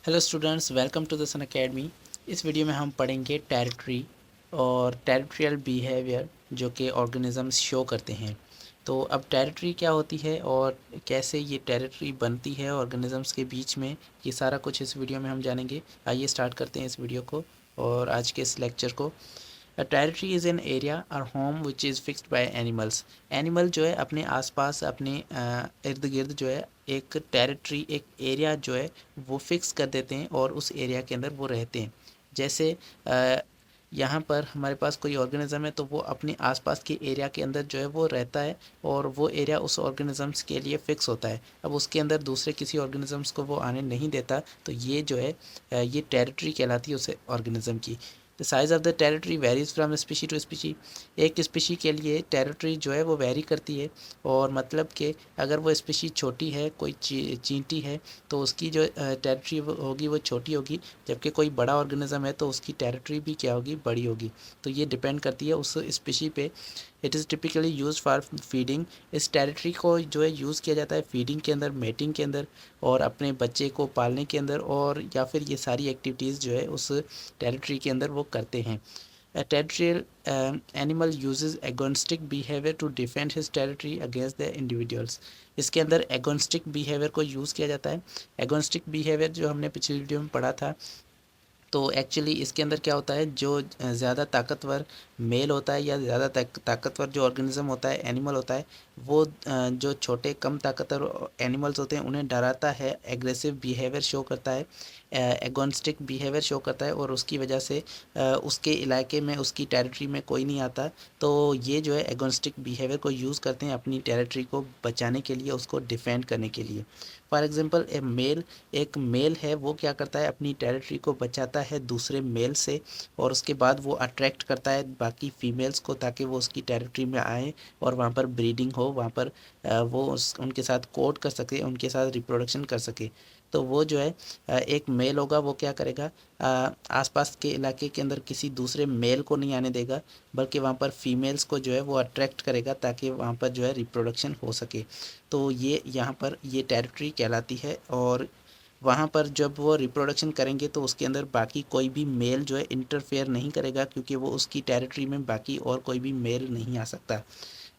Hello students, welcome to the Sun Academy. इस video में हम पढ़ेंगे टेरिटरी और टेरिटोरियल बिहेवियर जो कि ऑर्गेनिजम्स शो करते हैं। तो अब टेरिटरी क्या होती है और कैसे ये टेरिटरी बनती है ऑर्गेनिजम्स के बीच में, ये सारा कुछ इस वीडियो में हम जानेंगे। आइए स्टार्ट करते हैं इस वीडियो को और आज के इस लेक्चर को। A territory is an area और home which is fixed by animals. Animal जो है अपने आसपास अपने इर्द गिर्द जो है एक टेरिटरी, एक एरिया जो है वो फिक्स कर देते हैं और उस एरिया के अंदर वो रहते हैं। जैसे यहाँ पर हमारे पास कोई ऑर्गेनिज़म है तो वो अपने आसपास के एरिया के अंदर जो है वो रहता है और वो एरिया उस ऑर्गेनिज़म्स के लिए फ़िक्स होता है। अब उसके अंदर दूसरे किसी ऑर्गेनिज़म्स को वो आने नहीं देता, तो ये जो है ये टेरिटरी कहलाती है उस ऑर्गेनिज़म की। The size of the territory varies from species to species. एक स्पीशी के लिए टेरिटरी जो है वो वेरी करती है और मतलब कि अगर वो स्पीशी छोटी है, कोई चींटी है, तो उसकी जो टेरिटरी होगी वो छोटी होगी, जबकि कोई बड़ा ऑर्गेनिज्म है तो उसकी टेरिटरी भी क्या होगी, बड़ी होगी। तो ये डिपेंड करती है उस स्पीशी पे। It is typically use for feeding. इस टेरिटरी को जो है यूज़ किया जाता है फीडिंग के अंदर, मेटिंग के अंदर और अपने बच्चे को पालने के अंदर, और या फिर ये सारी एक्टिविटीज़ जो है उस टेरिटरी के अंदर वो करते हैं। A territorial animal uses agonistic behavior to defend his territory against the individuals. इसके अंदर एगोनिस्टिक बिहेवियर को यूज़ किया जाता है। एगोनिस्टिक बिहेवियर जो हमने पिछली वीडियो में पढ़ा था, तो एक्चुअली इसके अंदर क्या होता है, जो ज़्यादा ताकतवर मेल होता है या ज़्यादा ताकतवर जो ऑर्गेनिज्म होता है, एनिमल होता है, वो जो छोटे कम ताकतवर एनिमल्स होते हैं उन्हें डराता है, एग्रेसिव बिहेवियर शो करता है, एगोनिस्टिक बिहेवियर शो करता है और उसकी वजह से उसके इलाके में, उसकी टेरिटरी में कोई नहीं आता। तो ये जो है एगोनिस्टिक बिहेवियर को यूज़ करते हैं अपनी टेरिटरी को बचाने के लिए, उसको डिफेंड करने के लिए। फॉर एग्जांपल एक मेल है, वो क्या करता है, अपनी टेरिटरी को बचाता है दूसरे मेल से और उसके बाद वो अट्रैक्ट करता है बाकी फीमेल्स को ताकि वो उसकी टेरिटरी में आए और वहाँ पर ब्रीडिंग हो, वहाँ पर वो उनके साथ कोट कर सके, उनके साथ रिप्रोडक्शन कर सके। तो वो जो है एक मेल होगा, वो क्या करेगा, आसपास के इलाके के अंदर किसी दूसरे मेल को नहीं आने देगा, बल्कि वहाँ पर फीमेल्स को जो है वो अट्रैक्ट करेगा ताकि वहाँ पर जो है रिप्रोडक्शन हो सके। तो ये यहाँ पर ये टेरिटरी कहलाती है और वहाँ पर जब वो रिप्रोडक्शन करेंगे तो उसके अंदर बाकी कोई भी मेल जो है इंटरफेयर नहीं करेगा, क्योंकि वो उसकी टेरिटरी में बाकी और कोई भी मेल नहीं आ सकता।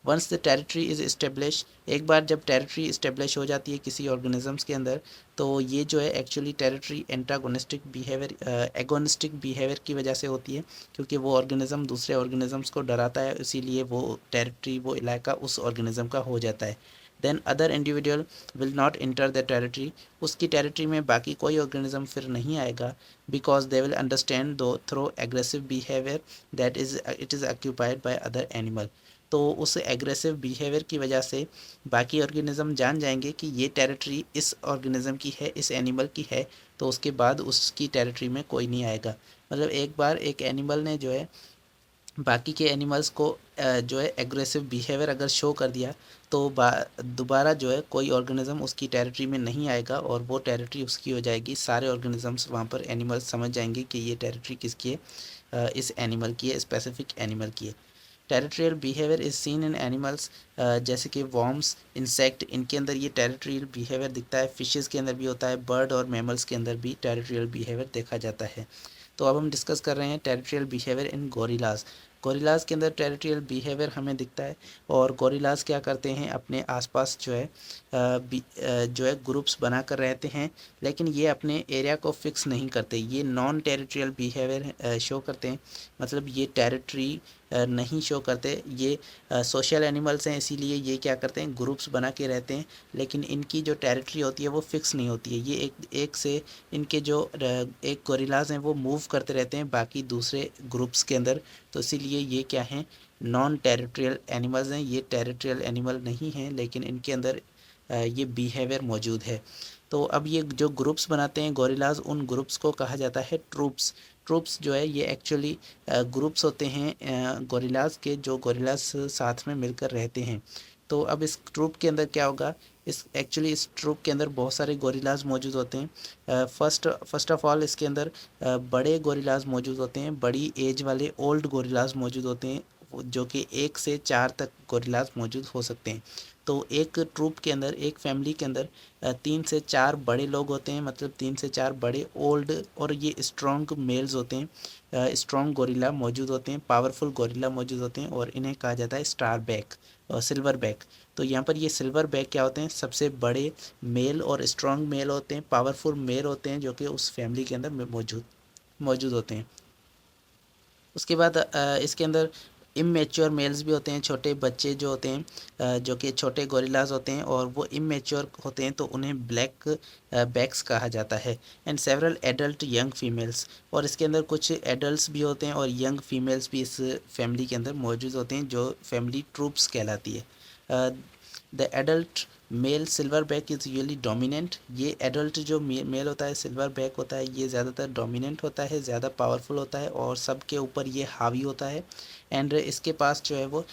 Once the territory is establish, एक बार जब टेरिटरी इस्टेब्लिश हो जाती है किसी ऑर्गेनिजम्स के अंदर, तो ये जो है actually territory antagonistic behaviour, agonistic behaviour की वजह से होती है, क्योंकि वो ऑर्गेनिज्म दूसरे ऑर्गेनिजम्स को डराता है, इसीलिए वो टेरिटरी, वो इलाका उस ऑर्गेनिज्म का हो जाता है। Then other individual will not enter the territory, उसकी टेरिटरी में बाकी कोई ऑर्गेनिज्म फिर नहीं आएगा, because they will understand though through aggressive behaviour that is it is occupied by other animal. तो उस एग्रेसिव बिहेवियर की वजह से बाकी ऑर्गेनिज्म जान जाएंगे कि ये टेरिटरी इस ऑर्गेनिज्म की है, इस एनिमल की है, तो उसके बाद उसकी टेरिटरी में कोई नहीं आएगा। मतलब एक बार एक एनिमल ने जो है बाकी के एनिमल्स को जो है एग्रेसिव बिहेवियर अगर शो कर दिया, तो दोबारा जो है कोई ऑर्गेनिज्म उसकी टेरिटरी में नहीं आएगा और वो टेरिटरी उसकी हो जाएगी। सारे ऑर्गेनिजम्स वहाँ पर एनिमल्स समझ जाएंगे कि ये टेरिटरी किसकी है, इस एनिमल की है, स्पेसिफिक एनिमल की है। Territorial behaviour is seen in animals, जैसे कि वॉर्म्स, इंसेक्ट, इनके अंदर ये टेरिटोरियल बिहेवियर दिखता है। फिशेज़ के अंदर भी होता है, बर्ड और मैमल्स के अंदर भी टेरिटोरियल बिहेवियर देखा जाता है। तो अब हम डिस्कस कर रहे हैं टेरिटोरियल बिहेवियर इन गोरिलाज। गोरिलाज के अंदर टेरिटोरियल बिहेवियर हमें दिखता है और गोरिलाज क्या करते हैं, अपने आसपास जो है जो है ग्रुप्स बनाकर रहते हैं, लेकिन ये अपने एरिया को फिक्स नहीं करते, ये नॉन टेरिटोरियल बिहेवियर शो करते हैं। मतलब ये टेरिटरी नहीं शो करते, ये सोशल एनिमल्स हैं, इसीलिए ये क्या करते हैं, ग्रुप्स बना के रहते हैं, लेकिन इनकी जो टेरिटरी होती है वो फिक्स नहीं होती है। ये एक से इनके जो एक गोरिल्लाज हैं वो मूव करते रहते हैं बाकी दूसरे ग्रुप्स के अंदर, तो इसीलिए ये क्या हैं, नॉन टेरिटोरियल एनिमल्स हैं। ये टेरिटोरियल एनिमल नहीं हैं, लेकिन इनके अंदर ये बिहेवियर मौजूद है। तो अब ये जो ग्रुप्स बनाते हैं गोरिल्लाज, उन ग्रुप्स को कहा जाता है ट्रूप्स। ट्रूप्स जो है ये एक्चुअली ग्रुप्स होते हैं गोरिल्लाज के, जो गोरिल्लाज साथ में मिलकर रहते हैं। तो अब इस ट्रूप के अंदर क्या होगा, इस ट्रूप के अंदर बहुत सारे गोरिल्लाज मौजूद होते हैं। फर्स्ट ऑफ ऑल इसके अंदर बड़े गोरिल्लाज मौजूद होते हैं, बड़ी एज वाले ओल्ड गोरिल्लाज मौजूद होते हैं, जो कि 1 से 4 तक गोरिल्लाज मौजूद हो सकते हैं। तो एक ट्रूप के अंदर, एक फैमिली के अंदर 3 से 4 बड़े लोग होते हैं, मतलब 3 से 4 बड़े ओल्ड और ये स्ट्रॉन्ग मेल्स होते हैं, स्ट्रॉन्ग गोरिल्ला मौजूद होते हैं, पावरफुल गोरिल्ला मौजूद होते हैं और इन्हें कहा जाता है स्टार बैक और सिल्वर बैक। तो यहाँ पर ये सिल्वर बैक क्या होते हैं, सबसे बड़े मेल और स्ट्रॉन्ग मेल होते हैं, पावरफुल मेल होते हैं जो कि उस फैमिली के अंदर मौजूद मौजूद होते हैं। उसके बाद इसके अंदर इमेच्योर मेल्स भी होते हैं, छोटे बच्चे जो होते हैं, जो कि छोटे गोरिल्लाज होते हैं और वो इमेच्योर होते हैं, तो उन्हें ब्लैक बैक्स कहा जाता है। And several adult young females, और इसके अंदर कुछ एडल्ट्स भी होते हैं और यंग फीमेल्स भी इस फैमिली के अंदर मौजूद होते हैं, जो फैमिली ट्रूप्स कहलाती है। The adult mail silver back is usually dominant. ये एडल्ट जो मेल होता है, सिल्वर बैक होता है, ये ज़्यादातर डोमिनेंट होता है, ज़्यादा पावरफुल होता है और सबके ऊपर ये हावी होता है। एंड इसके पास जो है वो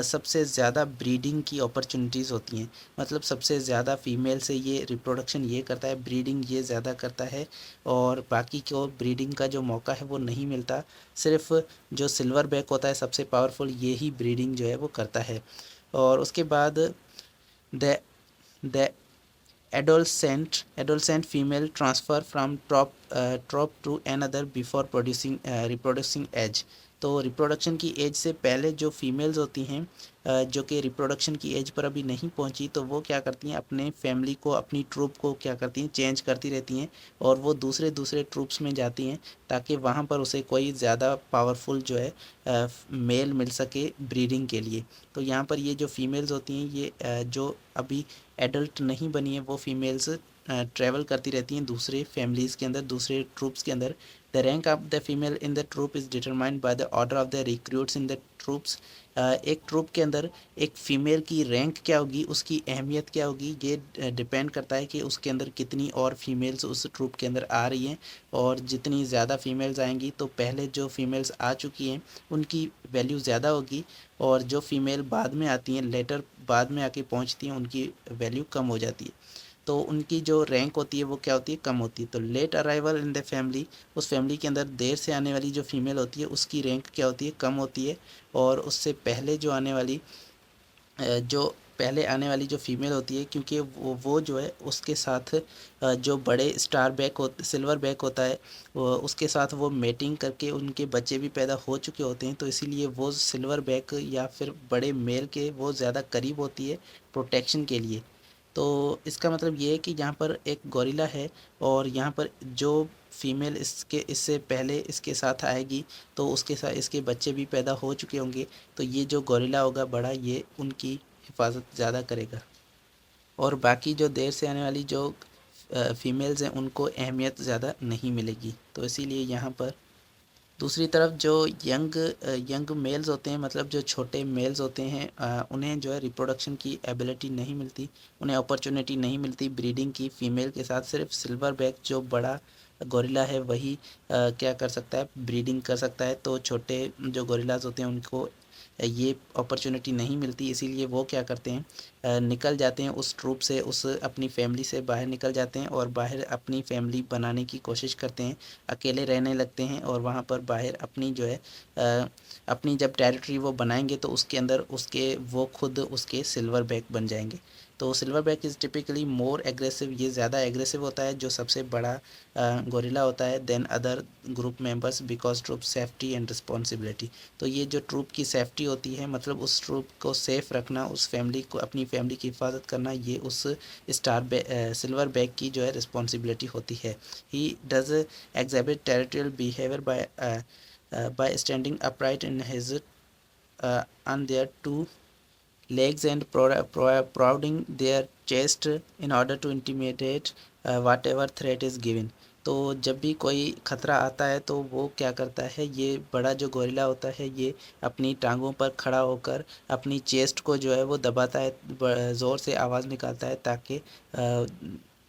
सबसे ज़्यादा ब्रीडिंग की अपॉर्चुनिटीज़ होती हैं, मतलब सबसे ज़्यादा फीमेल से ये रिप्रोडक्शन ये करता है, ब्रीडिंग ये ज़्यादा करता है और बाकी को ब्रीडिंग का जो मौका है वो नहीं मिलता। सिर्फ जो सिल्वर बैक होता है सबसे पावरफुल, ये ही ब्रीडिंग जो है वो करता है। और उसके बाद the the adolescent female transfer from trop to another before producing reproducing age। तो रिप्रोडक्शन की एज से पहले जो फीमेल्स होती हैं, जो कि रिप्रोडक्शन की एज पर अभी नहीं पहुंची, तो वो क्या करती हैं, अपने फैमिली को, अपनी ट्रूप को क्या करती हैं, चेंज करती रहती हैं और वो दूसरे दूसरे ट्रूप्स में जाती हैं ताकि वहाँ पर उसे कोई ज़्यादा पावरफुल जो है मेल मिल सके ब्रीडिंग के लिए। तो यहाँ पर ये जो फीमेल्स होती हैं, ये जो अभी एडल्ट नहीं बनी है, वो फीमेल्स ट्रैवल करती रहती हैं दूसरे फैमिलीज़ के अंदर, दूसरे ट्रूप्स के अंदर। The rank of the female in the troop is determined by the order of the recruits in the troops. एक ट्रूप के अंदर एक फ़ीमेल की रैंक क्या होगी, उसकी अहमियत क्या होगी, ये डिपेंड करता है कि उसके अंदर कितनी और फीमेल्स उस ट्रूप के अंदर आ रही हैं। और जितनी ज़्यादा फीमेल्स आएंगी तो पहले जो फीमेल्स आ चुकी हैं उनकी वैल्यू ज़्यादा होगी और जो फीमेल बाद में आती हैं, लेटर बाद में आके पहुंचती हैं, उनकी वैल्यू कम हो जाती है। तो उनकी जो रैंक होती है वो क्या होती है, कम होती है। तो late arrival in the family, उस फैमिली के अंदर देर से आने वाली जो फीमेल होती है उसकी रैंक क्या होती है, कम होती है। और उससे पहले जो आने वाली जो पहले आने वाली जो फीमेल होती है, क्योंकि वो जो है उसके साथ जो बड़े स्टार बैक हो, सिल्वर बैक होता है, उसके साथ वो मेटिंग करके उनके बच्चे भी पैदा हो चुके होते हैं, तो इसीलिए वो सिल्वर बैक या फिर बड़े मेल के वो ज़्यादा करीब होती है प्रोटेक्शन के लिए। तो इसका मतलब ये है कि यहाँ पर एक गोरिल्ला है और यहाँ पर जो फीमेल इससे पहले इसके साथ आएगी तो उसके साथ इसके बच्चे भी पैदा हो चुके होंगे, तो ये जो गोरिल्ला होगा बड़ा, ये उनकी हिफाजत ज़्यादा करेगा और बाकी जो देर से आने वाली जो फीमेल्स हैं उनको अहमियत ज़्यादा नहीं मिलेगी। तो इसीलिए यहाँ पर दूसरी तरफ जो यंग मेल्स होते हैं, मतलब जो छोटे मेल्स होते हैं, उन्हें जो है रिप्रोडक्शन की एबिलिटी नहीं मिलती, उन्हें अपॉर्चुनिटी नहीं मिलती ब्रीडिंग की फीमेल के साथ। सिर्फ सिल्वर बैक जो बड़ा गोरिल्ला है वही क्या कर सकता है, ब्रीडिंग कर सकता है। तो छोटे जो गोरिल्लाज होते हैं उनको ये अपॉर्चुनिटी नहीं मिलती, इसीलिए वो क्या करते हैं, निकल जाते हैं उस ट्रूप से, उस अपनी फैमिली से बाहर निकल जाते हैं और बाहर अपनी फैमिली बनाने की कोशिश करते हैं, अकेले रहने लगते हैं और वहाँ पर बाहर अपनी जो है अपनी जब टेरिटरी वो बनाएंगे तो उसके अंदर उसके वो खुद उसके सिल्वर बैक बन जाएंगे। तो silver back is typically more aggressive, ये ज़्यादा एग्रेसिव होता है जो सबसे बड़ा गोरिल्ला होता है, then other group members because troop safety and responsibility. तो ये जो ट्रूप की सेफ्टी होती है, मतलब उस ट्रूप को सेफ रखना, उस फैमिली को, अपनी फैमिली की हिफाजत करना, ये उस सिल्वर बैक की जो है रिस्पॉन्सिबिलिटी होती है। He does exhibit territorial behaviour bye standing upright in his on their two legs and prouding their chest in order to intimidate whatever threat is given। तो जब भी कोई ख़तरा आता है तो वो क्या करता है, ये बड़ा जो गोरिल्ला होता है ये अपनी टांगों पर खड़ा होकर अपनी चेस्ट को जो है वो दबाता है, ज़ोर से आवाज़ निकालता है ताकि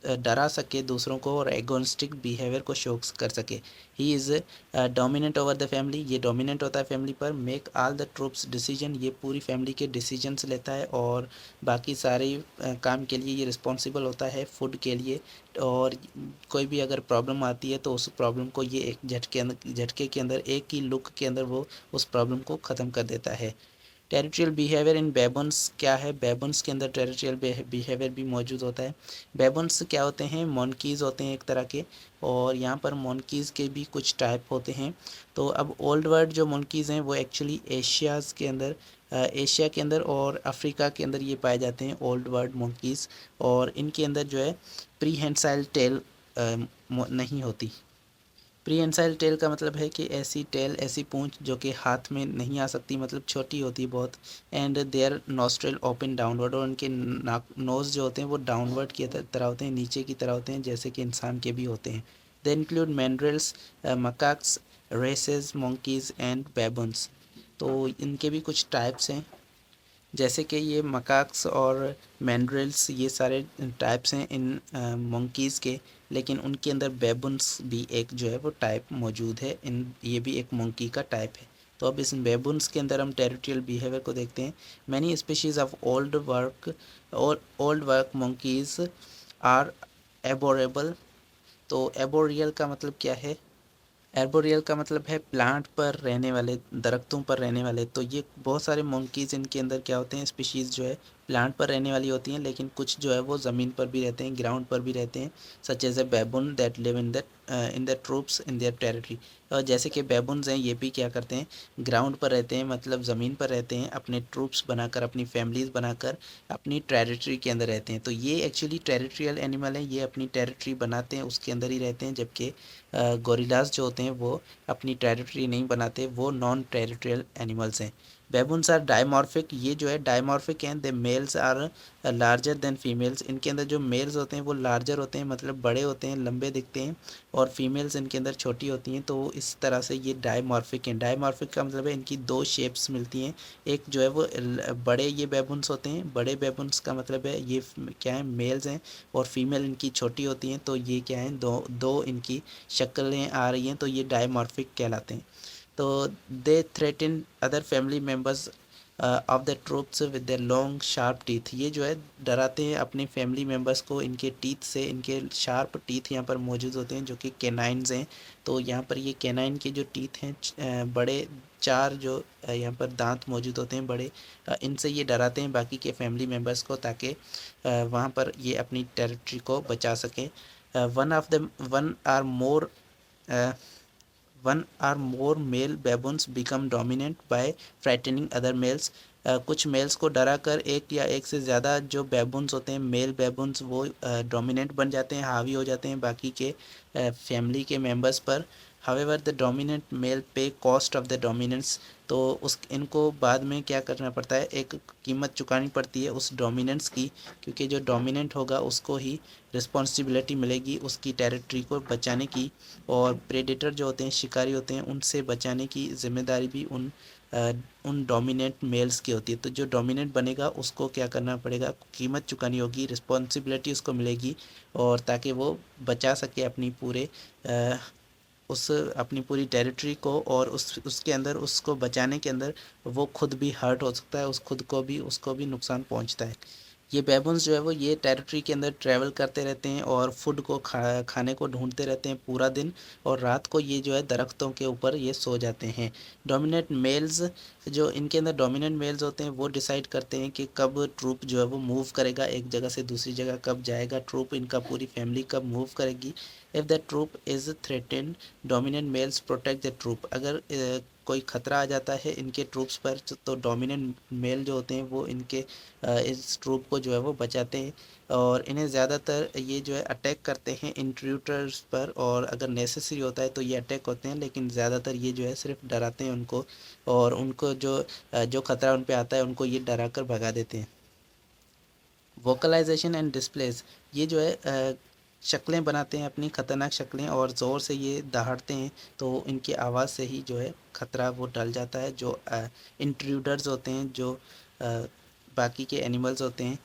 डरा सके दूसरों को और एगोनिस्टिक बिहेवियर को शो कर सके। He is dominant over the family, ये डोमिनेंट होता है फैमिली पर। Make all the troops decision, ये पूरी फैमिली के डिसीजंस लेता है और बाकी सारे काम के लिए ये रिस्पॉन्सिबल होता है, फूड के लिए। और कोई भी अगर प्रॉब्लम आती है तो उस प्रॉब्लम को ये एक झटके के अंदर, एक ही लुक के अंदर वो उस प्रॉब्लम को ख़त्म कर देता है। टेरिटोरियल बिहेवियर इन बेबन्स क्या है? बेबन्स के अंदर टेरिटोरियल बिहेवियर भी मौजूद होता है। बेबन्स क्या होते हैं? मोनकीज़ होते हैं एक तरह के, और यहाँ पर मोनकीज़ के भी कुछ टाइप होते हैं। तो अब ओल्ड वर्ल्ड जो मोनकीज़ हैं वो एक्चुअली एशिया के अंदर और अफ्रीका के अंदर ये पाए जाते हैं, ओल्ड वर्ल्ड मोनकीज़। और इनके अंदर जो है प्रीहेंसाइल टेल नहीं होती। प्रीहेंसाइल टेल का मतलब है कि ऐसी पूंछ जो कि हाथ में नहीं आ सकती, मतलब छोटी होती है बहुत। And their nostril open downward, और उनके नाक नोज़ जो होते हैं वो डाउनवर्ड की तरह होते हैं, नीचे की तरह होते हैं, जैसे कि इंसान के भी होते हैं। They include mandrills, macaques, rhesus, monkeys and baboons. तो इनके भी कुछ टाइप्स हैं, जैसे कि ये मकाक्स और मैंड्रिल्स, ये सारे टाइप्स हैं इन मंकीज़ के। लेकिन उनके अंदर बेबुन्स भी एक जो है वो टाइप मौजूद है, ये भी एक मंकी का टाइप है। तो अब इस बेबुन्स के अंदर हम टेरिटोरियल बिहेवियर को देखते हैं। Many species of old world monkeys are arboreal. तो एबोरियल का मतलब क्या है? एर्बोरियल का मतलब है प्लांट पर रहने वाले, दरख्तों पर रहने वाले। तो ये बहुत सारे मंकीज़ इनके अंदर क्या होते हैं, स्पीशीज़ जो है प्लांट पर रहने वाली होती हैं, लेकिन कुछ जो है वो ज़मीन पर भी रहते हैं, ग्राउंड पर भी रहते हैं। Such as a baboon that live in the troops in their territory. और जैसे कि बैबून्स हैं, ये भी क्या करते हैं, ग्राउंड पर रहते हैं, मतलब ज़मीन पर रहते हैं, अपने ट्रूप्स बनाकर, अपनी फैमिलीज़ बनाकर अपनी टेरिटरी के अंदर रहते हैं। तो ये एक्चुअली टेरिटरियल एनिमल हैं, ये अपनी टेरिटरी बनाते हैं, उसके अंदर ही रहते हैं। जबकि गोरिल्लास जो होते हैं वो अपनी टेरिटरी नहीं बनाते, वो नॉन टेरिटरियल एनिमल्स हैं। बैबून्स आर डायमॉर्फिक, ये जो है डायमॉर्फिक हैं। The males are larger than females, इनके अंदर जो मेल्स होते हैं वो लार्जर होते हैं, मतलब बड़े होते हैं, लंबे दिखते हैं, और फीमेल्स इनके अंदर छोटी होती हैं। तो इस तरह से ये डायमॉर्फिक हैं। डायमॉर्फिक का मतलब है इनकी दो शेप्स मिलती हैं। एक जो है वो बड़े ये बैबून्स होते हैं, बड़े बैबून्स का मतलब है ये क्या है, मेल्स हैं, और फीमेल इनकी छोटी होती हैं। तो ये क्या है, दो दो इनकी शक्लें आ रही हैं, तो ये डायमॉर्फिक कहलाते हैं। तो they threaten other family members of the troops with their long sharp teeth, ये जो है डराते हैं अपने फैमिली मेम्बर्स को इनके टीथ से। इनके शार्प टीथ यहाँ पर मौजूद होते हैं जो कि कैनाइन्स हैं। तो यहाँ पर ये कैनाइन के जो टीथ हैं, बड़े चार जो यहाँ पर दांत मौजूद होते हैं बड़े, इनसे ये डराते हैं बाकी के फैमिली मेम्बर्स को, ताकि वहाँ पर ये अपनी टेरिटरी को बचा सकें। One or more male baboons become dominant by frightening other males। कुछ मेल्स को डरा कर एक या एक से ज़्यादा जो बैबून्स होते हैं, मेल बैबून्स, वो डोमिनेंट बन जाते हैं, हावी हो जाते हैं बाकी के फैमिली के मेंबर्स पर। हावेवर द डोमिनेंट मेल पे कॉस्ट ऑफ द डोमिनेंस, तो उस इनको बाद में क्या करना पड़ता है, एक कीमत चुकानी पड़ती है उस डोमिनेंस की, क्योंकि जो डोमिनेंट होगा उसको ही रिस्पॉन्सिबिलिटी मिलेगी उसकी टेरिटरी को बचाने की। और प्रेडेटर जो होते हैं, शिकारी होते हैं, उनसे बचाने की जिम्मेदारी भी उन डोमिनेंट मेल्स की होती है। तो जो डोमिनेंट बनेगा उसको क्या करना पड़ेगा, कीमत चुकानी होगी, रिस्पॉन्सिबिलिटी उसको मिलेगी, और ताकि वो बचा सके अपनी पूरी टेरिटरी को। और उसके अंदर, उसको बचाने के अंदर वो खुद भी हर्ट हो सकता है, उसको भी नुकसान पहुंचता है। ये बैबून्स जो है वो ये टेरिटरी के अंदर ट्रैवल करते रहते हैं और फूड को खाने को ढूंढते रहते हैं पूरा दिन, और रात को ये जो है दरख्तों के ऊपर ये सो जाते हैं। डोमिनेंट मेल्स, जो इनके अंदर डोमिनेंट मेल्स होते हैं वो डिसाइड करते हैं कि कब ट्रूप जो है वो मूव करेगा, एक जगह से दूसरी जगह कब जाएगा ट्रूप, इनका पूरी फैमिली कब मूव करेगी। If the troop is threatened, dominant males protect the troop. अगर कोई ख़तरा आ जाता है इनके ट्रूप्स पर, तो डोमिनेंट मेल जो होते हैं वो इनके इस ट्रूप को जो है वो बचाते हैं, और इन्हें ज़्यादातर ये जो है अटैक करते हैं इंट्रूडर्स पर, और अगर नेसेसरी होता है तो ये अटैक होते हैं, लेकिन ज़्यादातर ये जो है सिर्फ डराते हैं उनको, और उनको जो ख़तरा उन पे आता है उनको ये डरा कर भगा देते हैं। वोकलाइजेशन एंड डिस्प्लेस, ये जो है शक्लें बनाते हैं अपनी, ख़तरनाक शक्लें, और ज़ोर से ये दहाड़ते हैं, तो इनकी आवाज़ से ही जो है ख़तरा वो टल जाता है। जो इंट्रूडर्स होते हैं, जो बाकी के एनिमल्स होते हैं,